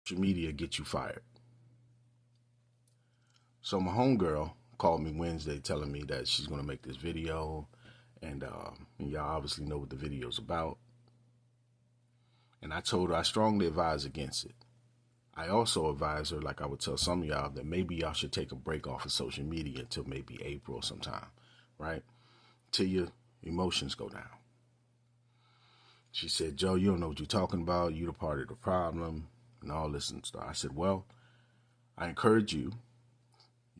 social media get you fired. So my homegirl called me Wednesday telling me that she's going to make this video, and y'all obviously know what the video's about. And I told her I strongly advise against it. I also advise her, like I would tell some of y'all, that maybe y'all should take a break off of social media until maybe April sometime, right? Till your emotions go down. She said, Joe, you don't know what you're talking about. You're the part of the problem and all this and stuff. I said, well, I encourage you.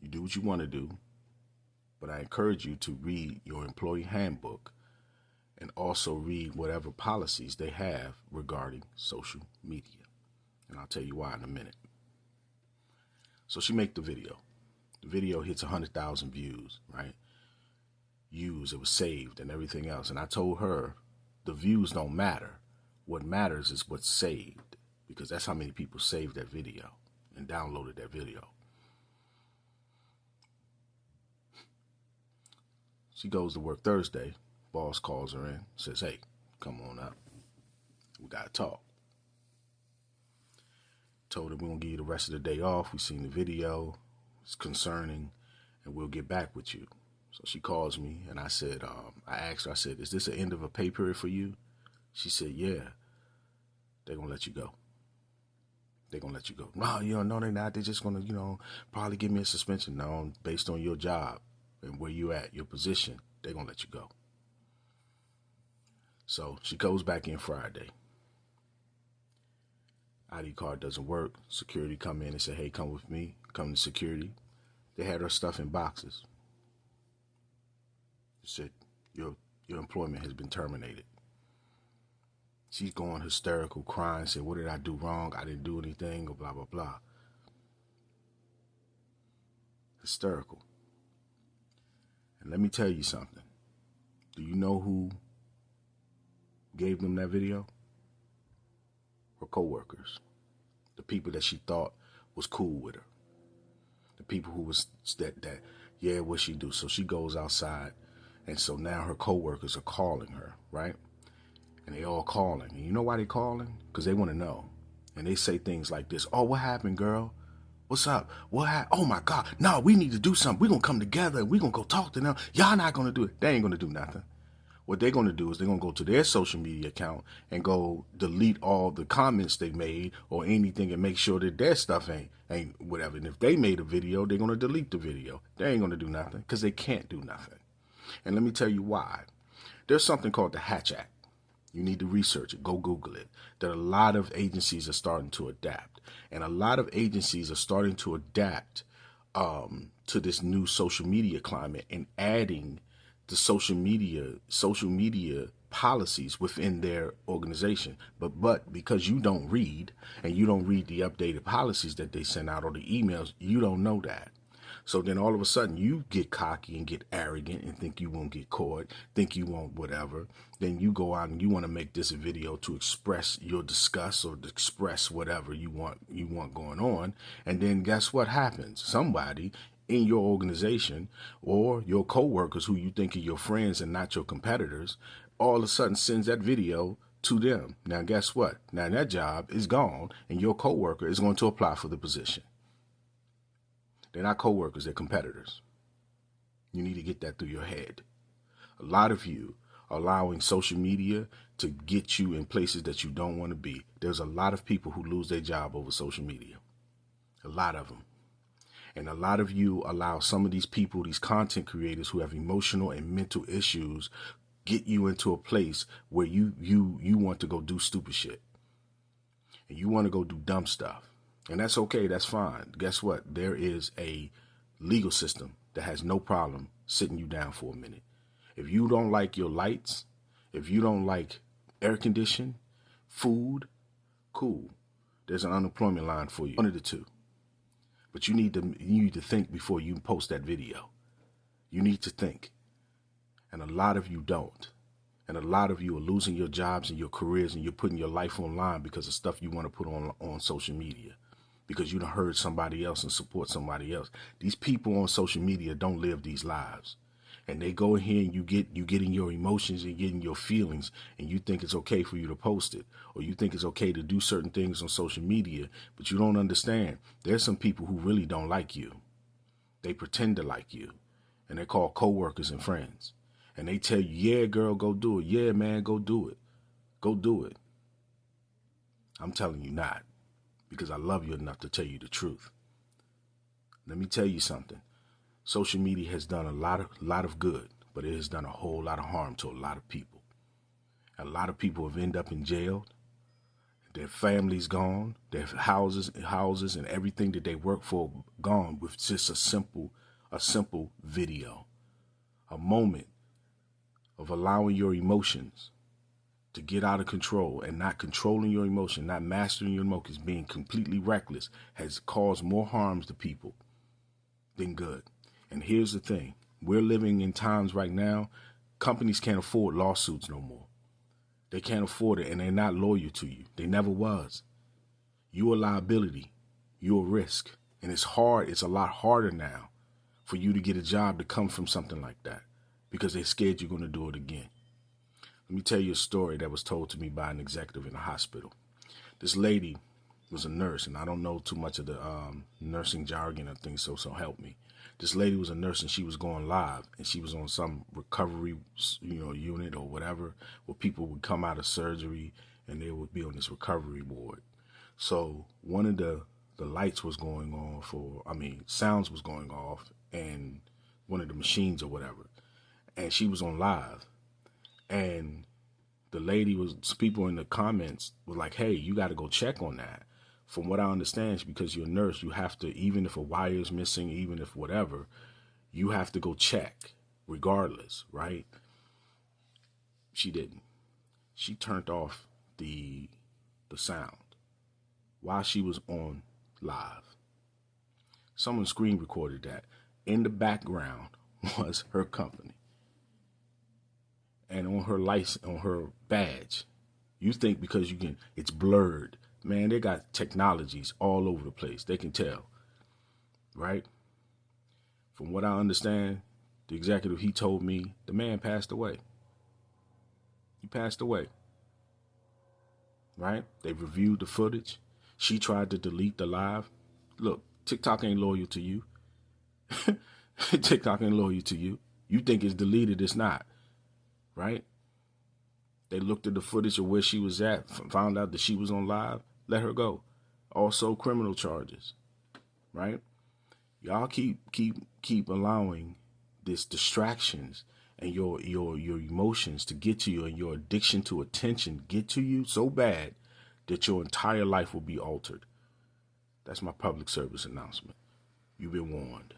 You do what you want to do. But I encourage you to read your employee handbook and also read whatever policies they have regarding social media. And I'll tell you why in a minute. So she made the video. The video hits 100,000 views, right? It was saved and everything else. And I told her the views don't matter. What matters is what's saved, because that's how many people saved that video and downloaded that video. She goes to work Thursday. Boss calls her in, says, hey, come on up. We got to talk. Told her we're going to give you the rest of the day off. We seen the video. It's concerning, and we'll get back with you. So she calls me, and I said, I asked her, I said, is this the end of a pay period for you? She said, yeah. They're going to let you go. They're going to let you go. No, they're not. They're just going to, probably give me a suspension. No, based on your job and where you at, your position, they're going to let you go. So she goes back in Friday. ID card doesn't work. Security come in and say, hey, come with me. Come to security. They had her stuff in boxes. They said, your employment has been terminated. She's going hysterical, crying, said, what did I do wrong? I didn't do anything, or blah, blah, blah. Hysterical. And let me tell you something. Do you know who gave them that video? Her coworkers. The people that she thought was cool with her. The people who was yeah, what she do? So she goes outside, and so now her coworkers are calling her, right? And they all calling. And you know why they calling? Because they want to know. And they say things like this. Oh, what happened, girl? What's up? What happened? Oh, my God. No, we need to do something. We're going to come together. We're going to go talk to them. Y'all not going to do it. They ain't going to do nothing. What they're going to do is they're going to go to their social media account and go delete all the comments they made or anything and make sure that their stuff ain't whatever. And if they made a video, they're going to delete the video. They ain't going to do nothing because they can't do nothing. And let me tell you why. There's something called the Hatch Act. You need to research it. Go Google it. That a lot of agencies are starting to adapt. And a lot of agencies are starting to adapt to this new social media climate and adding the social media policies within their organization. But because you don't read and you don't read the updated policies that they send out or the emails, you don't know that. So then all of a sudden you get cocky and get arrogant and think you won't get caught, think you won't whatever. Then you go out and you want to make this a video to express your disgust or to express whatever you want going on. And then guess what happens? Somebody in your organization or your coworkers who you think are your friends and not your competitors, all of a sudden sends that video to them. Now guess what? Now that job is gone and your coworker is going to apply for the position. They're not coworkers, they're competitors. You need to get that through your head. A lot of you are allowing social media to get you in places that you don't want to be. There's a lot of people who lose their job over social media. A lot of them. And a lot of you allow some of these people, these content creators who have emotional and mental issues, get you into a place where you want to go do stupid shit. And you want to go do dumb stuff. And that's okay. That's fine. Guess what? There is a legal system that has no problem sitting you down for a minute. If you don't like your lights, if you don't like air conditioning, food, cool. There's an unemployment line for you. One of the two. But you need to think before you post that video. You need to think. And a lot of you don't. And a lot of you are losing your jobs and your careers and you're putting your life online because of stuff you want to put on social media. Because you done heard somebody else and support somebody else. These people on social media don't live these lives. And they go in here and you get in your emotions and get in your feelings, and you think it's okay for you to post it, or you think it's okay to do certain things on social media, but you don't understand. There's some people who really don't like you. They pretend to like you, and they're called coworkers and friends. And they tell you, yeah, girl, go do it. Yeah, man, go do it. Go do it. I'm telling you not, because I love you enough to tell you the truth. Let me tell you something. Social media has done a lot of good, but it has done a whole lot of harm to a lot of people. A lot of people have ended up in jail. Their families gone, their houses and everything that they work for gone with just a simple video. A moment of allowing your emotions to get out of control and not controlling your emotion, not mastering your emotions, being completely reckless, has caused more harms to people than good. And here's the thing. We're living in times right now, companies can't afford lawsuits no more. They can't afford it, and they're not loyal to you. They never was. You're a liability. You're a risk. And it's hard. It's a lot harder now for you to get a job to come from something like that, because they're scared you're going to do it again. Let me tell you a story that was told to me by an executive in a hospital. This lady was a nurse, and I don't know too much of the nursing jargon or things, so help me. This lady was a nurse, and she was going live, and she was on some recovery, unit or whatever, where people would come out of surgery and they would be on this recovery ward. So one of the lights was going on sounds was going off, and one of the machines or whatever, and she was on live, and the lady people in the comments were like, hey, you got to go check on that. From what I understand, because you're a nurse, you have to, even if a wire is missing, even if whatever, you have to go check regardless, right? She didn't. She turned off the sound while she was on live. Someone screen recorded that. In the background was her company. And on her license, on her badge, you think because it's blurred. Man, they got technologies all over the place. They can tell, right? From what I understand, the executive, he told me the man passed away. He passed away, right? They've reviewed the footage. She tried to delete the live. Look, TikTok ain't loyal to you. TikTok ain't loyal to you. You think it's deleted, it's not, right? They looked at the footage of where she was at, found out that she was on live, let her go. Also criminal charges, right? Y'all keep allowing this distractions and your emotions to get to you, and your addiction to attention get to you so bad that your entire life will be altered. That's my public service announcement. You've been warned.